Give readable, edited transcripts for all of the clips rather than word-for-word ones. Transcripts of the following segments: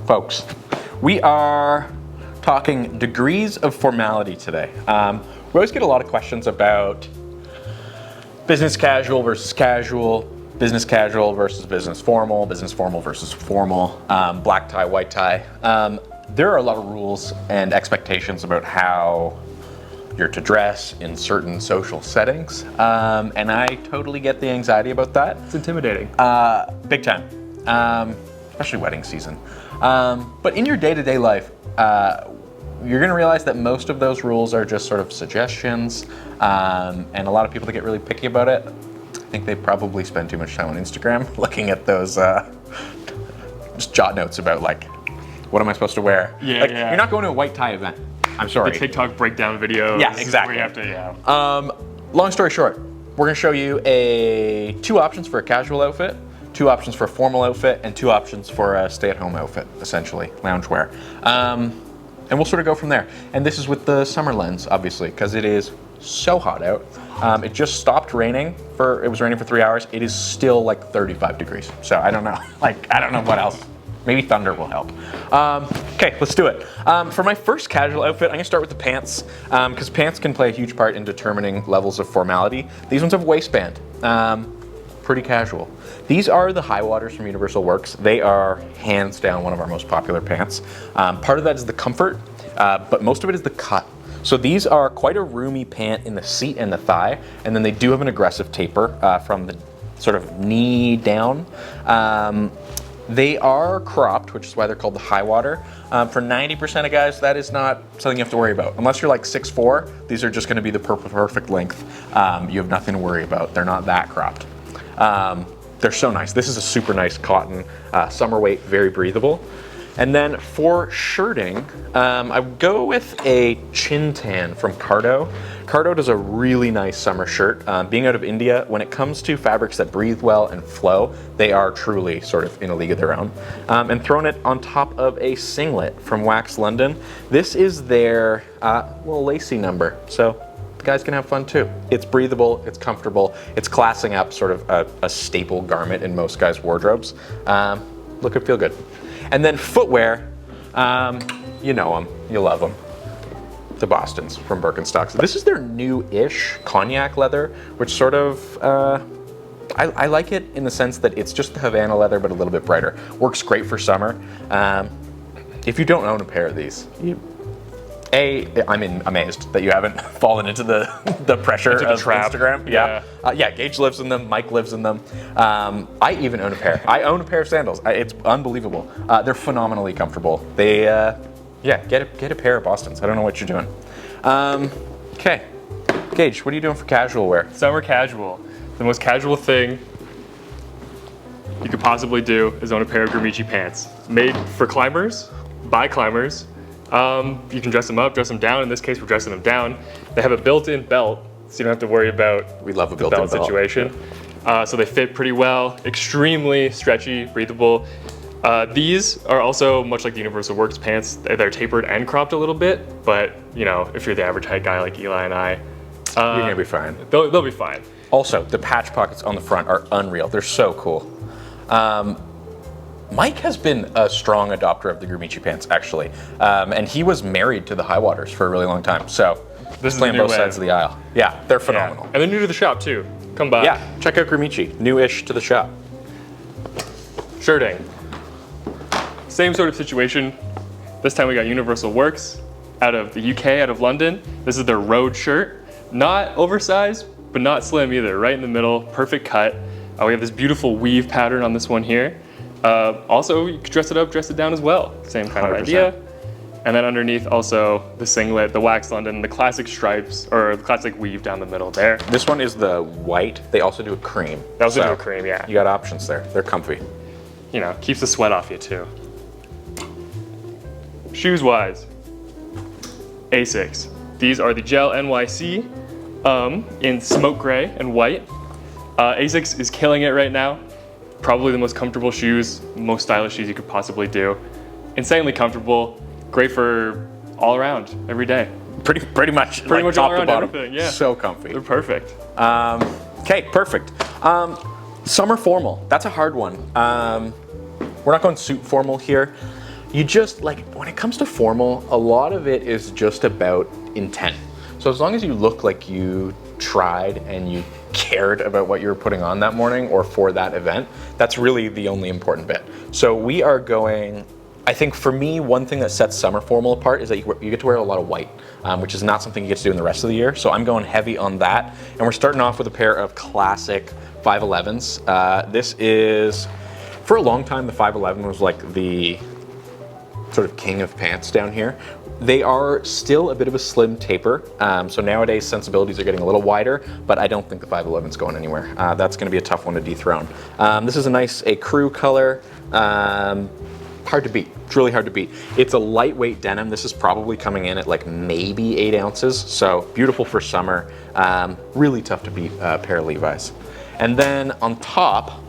folks. We are talking degrees of formality today. We always get a lot of questions about business casual versus casual, business casual versus business formal versus formal, black tie, white tie. There are a lot of rules and expectations about how you're to dress in certain social settings, and I totally get the anxiety about that. It's intimidating. Big time, especially wedding season. But in your day-to-day life, you're gonna realize that most of those rules are just sort of suggestions, and a lot of people that get really picky about it, I think they probably spend too much time on Instagram looking at those just jot notes about like, what am I supposed to wear? Yeah. You're not going to a white tie event. I'm sorry. The TikTok breakdown videos. Yeah, exactly. Where you have to, Long story short, we're gonna show you two options for a casual outfit, 2 options for a formal outfit, and 2 options for a stay-at-home outfit, essentially, loungewear. And we'll sort of go from there. And this is with the summer lens, obviously, because it is so hot out. It just stopped raining. It was raining for 3 hours. It is still like 35 degrees. So I don't know. I don't know what else. Maybe thunder will help. Okay, let's do it. For my first casual outfit, I'm gonna start with the pants, because pants can play a huge part in determining levels of formality. These ones have a waistband. Pretty casual. These are the high waters from Universal Works. They are hands down one of our most popular pants. Part of that is the comfort, but most of it is the cut. So these are quite a roomy pant in the seat and the thigh, and then they do have an aggressive taper from the sort of knee down. They are cropped, which is why they're called the high water. For 90% of guys, that is not something you have to worry about. Unless you're like 6'4", these are just gonna be the perfect length. You have nothing to worry about. They're not that cropped. They're so nice. This is a super nice cotton, summer weight, very breathable. And then for shirting, I would go with a chin tan from Cardo. Cardo does a really nice summer shirt. Being out of India, when it comes to fabrics that breathe well and flow, they are truly sort of in a league of their own. And thrown it on top of a singlet from Wax London. This is their little lacy number, so the guys can have fun too. It's breathable, it's comfortable, it's classing up sort of a staple garment in most guys' wardrobes. Look and feel good. And then footwear, you know them, you love them. The Bostons from Birkenstocks. This is their new-ish cognac leather, which sort of, I like it in the sense that it's just the Havana leather, but a little bit brighter. Works great for summer. If you don't own a pair of these, I'm amazed that you haven't fallen into the pressure of Instagram. Yeah, Gage lives in them, Mike lives in them. I even own a pair. I own a pair of sandals. It's unbelievable. They're phenomenally comfortable. They, get a pair of Bostons. I don't know what you're doing. Okay, Gage, what are you doing for casual wear? Summer casual. The most casual thing you could possibly do is own a pair of Gramicci pants. Made for climbers, by climbers. You can dress them up, dress them down. In this case, we're dressing them down. They have a built-in belt, so you don't have to worry about we love a built-in belt situation. So they fit pretty well, extremely stretchy, breathable. These are also much like the Universal Works pants. They're tapered and cropped a little bit, but you know, if you're the average height guy like Eli and I, you're gonna be fine. They'll be fine. Also, the patch pockets on the front are unreal. They're so cool. Mike has been a strong adopter of the Gramicci pants, actually. And he was married to the High Waters for a really long time. So this is playing both sides of the aisle. Yeah, they're phenomenal. Yeah. And they're new to the shop too. Come by. Yeah, check out Gramicci, new-ish to the shop. Shirting. Same sort of situation. This time we got Universal Works out of the UK, out of London. This is their road shirt. Not oversized, but not slim either. Right in the middle, perfect cut. We have this beautiful weave pattern on this one here. Also, you could dress it up, dress it down as well. Same kind 100%. Of idea. And then underneath also the singlet, the Wax London, the classic stripes, or the classic weave down the middle there. This one is the white. They also do a cream. They also do a cream, yeah. You got options there. They're comfy. You know, keeps the sweat off you too. Shoes-wise, Asics. These are the Gel NYC in smoke gray and white. Asics is killing it right now. Probably the most comfortable shoes, most stylish shoes you could possibly do. Insanely comfortable, great for all around, every day. Pretty much all around everything, yeah. So comfy. They're perfect. Okay, perfect. Summer formal, that's a hard one. We're not going suit formal here. you just, like, when it comes to formal, a lot of it is just about intent. So as long as you look like you tried and you cared about what you were putting on that morning or for that event, that's really the only important bit. So we are going, I think for me, one thing that sets summer formal apart is that you get to wear a lot of white, which is not something you get to do in the rest of the year. So I'm going heavy on that. And we're starting off with a pair of classic 511s. This is, for a long time, the 511 was like the sort of king of pants down here. They are still a bit of a slim taper. So nowadays sensibilities are getting a little wider, but I don't think the 511's going anywhere. That's gonna be a tough one to dethrone. This is a crew color. Hard to beat. It's really hard to beat. It's a lightweight denim. This is probably coming in at like maybe 8 ounces. So beautiful for summer. Really tough to beat pair of Levi's. And then on top,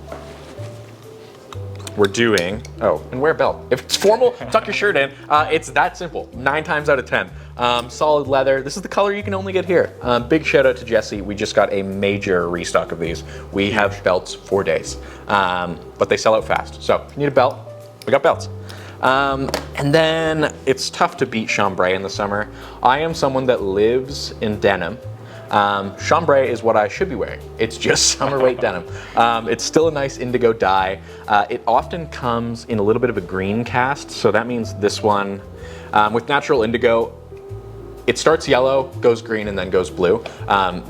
we're doing, and wear a belt. If it's formal, tuck your shirt in. It's that simple, 9 times out of 10. Solid leather. This is the color you can only get here. Big shout out to Jesse. We just got a major restock of these. We have belts for days, but they sell out fast. So if you need a belt, we got belts. And then it's tough to beat chambray in the summer. I am someone that lives in denim. Chambray is what I should be wearing. It's just summer weight denim. It's still a nice indigo dye. It often comes in a little bit of a green cast, so that means this one, with natural indigo, it starts yellow, goes green, and then goes blue.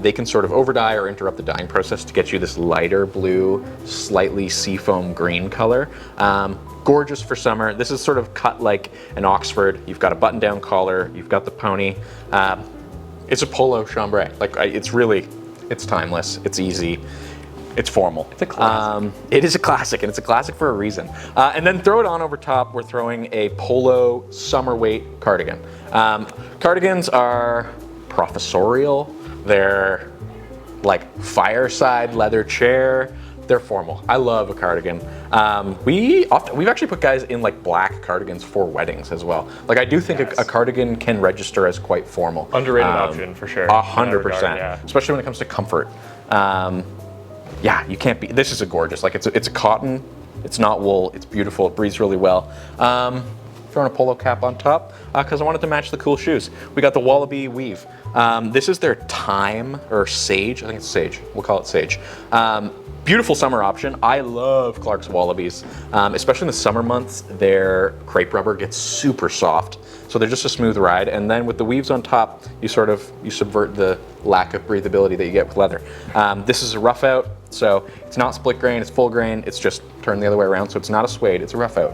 They can sort of overdye or interrupt the dyeing process to get you this lighter blue, slightly seafoam green color. Gorgeous for summer. This is sort of cut like an Oxford. You've got a button-down collar, you've got the pony. It's a polo chambray. Like, it's timeless, it's easy, it's formal. It's a classic. It is a classic, and it's a classic for a reason. And then throw it on over top, we're throwing a polo summer weight cardigan. Cardigans are professorial, they're like fireside leather chair, they're formal. I love a cardigan. We've actually put guys in like black cardigans for weddings as well. Like, I do think a cardigan can register as quite formal. Underrated option for sure. 100%, yeah. especially when it comes to comfort. Yeah, you can't be, this is a gorgeous, like it's a cotton, it's not wool, it's beautiful, it breathes really well. Throwing a polo cap on top because I wanted to match the cool shoes. We got the Wallaby weave. This is their Time or Sage, I think it's Sage, we'll call it Sage. Beautiful summer option. I love Clark's Wallabies, especially in the summer months. Their crepe rubber gets super soft, so they're just a smooth ride. And then with the weaves on top, you subvert the lack of breathability that you get with leather. This is a rough out, so it's not split grain, it's full grain. It's just turned the other way around, so it's not a suede, it's a rough out,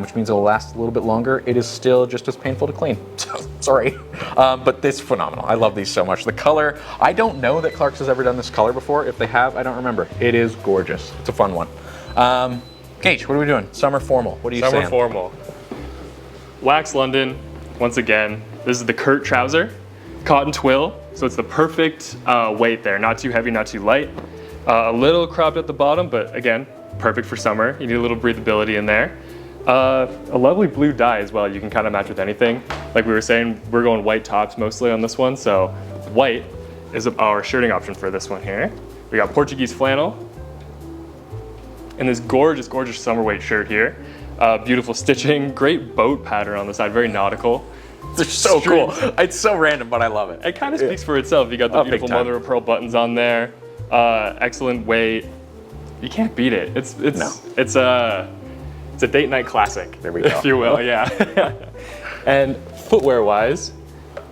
which means it'll last a little bit longer. It is still just as painful to clean, so sorry. But it's phenomenal. I love these so much. The color, I don't know that Clark's has ever done this color before. If they have, I don't remember. It is gorgeous. It's a fun one. Gage, what are we doing? Summer formal. What are you saying? Summer formal. Wax London, once again. This is the Kurt trouser, cotton twill, so it's the perfect weight there. Not too heavy, not too light. A little cropped at the bottom, but again, perfect for summer. You need a little breathability in there. A lovely blue dye as well. You can kind of match with anything. Like we were saying, we're going white tops mostly on this one, so white is our shirting option for this one here. We got Portuguese flannel and this gorgeous, gorgeous summer weight shirt here. Beautiful stitching, great boat pattern on the side, very nautical. They're so cool. It's so random, but I love it. It kind of speaks for itself. You got the beautiful mother of pearl buttons on there. Excellent weight. You can't beat it. It's a date night classic. There we go. If you will, yeah. And footwear wise,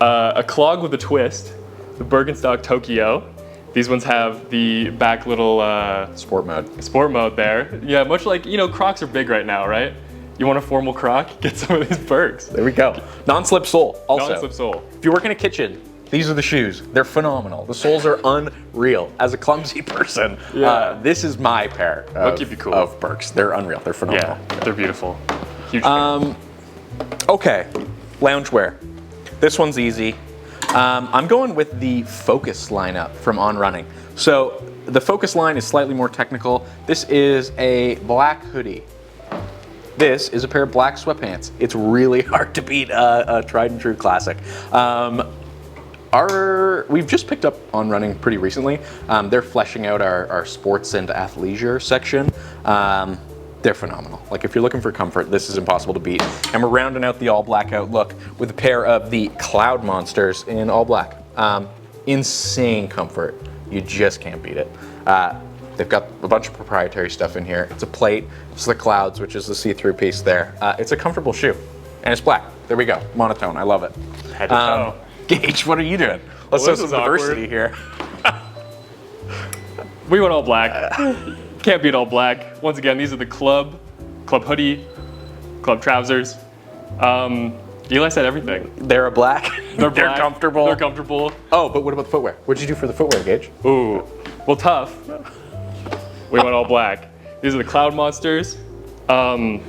a clog with a twist, the Birkenstock Tokyo. These ones have the back little sport mode there. Yeah, much like, Crocs are big right now, right? You want a formal Croc? Get some of these Birks. There we go. Non-slip sole also. Non-slip sole. If you work in a kitchen, these are the shoes. They're phenomenal. The soles are unreal. As a clumsy person, this is my pair of Birks. They're unreal. They're phenomenal. Yeah, they're beautiful. Huge fan. Okay, loungewear. This one's easy. I'm going with the Focus lineup from On Running. So the Focus line is slightly more technical. This is a black hoodie. This is a pair of black sweatpants. It's really hard to beat a tried and true classic. We've just picked up On Running pretty recently. They're fleshing out our sports and athleisure section. they're phenomenal. Like if you're looking for comfort, this is impossible to beat. And we're rounding out the all blackout look with a pair of the Cloud Monsters in all black. Insane comfort. You just can't beat it. They've got a bunch of proprietary stuff in here. It's a plate, it's the clouds, which is the see-through piece there. It's a comfortable shoe, and it's black. There we go, monotone, I love it. Head to toe. Gage, what are you doing? Let's Well, show this some is diversity awkward. here. We went all black. Can't beat all black. Once again, these are the club hoodie, club trousers. Eli said everything. They're a black. They're black. comfortable. They're comfortable. Oh, but what about the footwear? What'd you do for the footwear, Gage? Ooh, well, tough. We went all black. These are the Cloud Monsters. A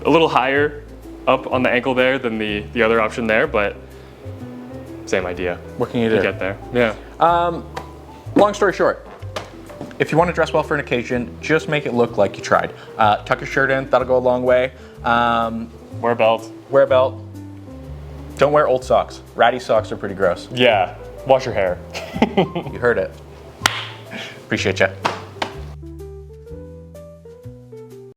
little higher up on the ankle there than the other option there, but same idea. What can you do? You get there. Yeah. Long story short, if you want to dress well for an occasion, just make it look like you tried. Tuck your shirt in, that'll go a long way. Wear a belt. Wear a belt. Don't wear old socks. Ratty socks are pretty gross. Yeah. Wash your hair. You heard it. Appreciate you.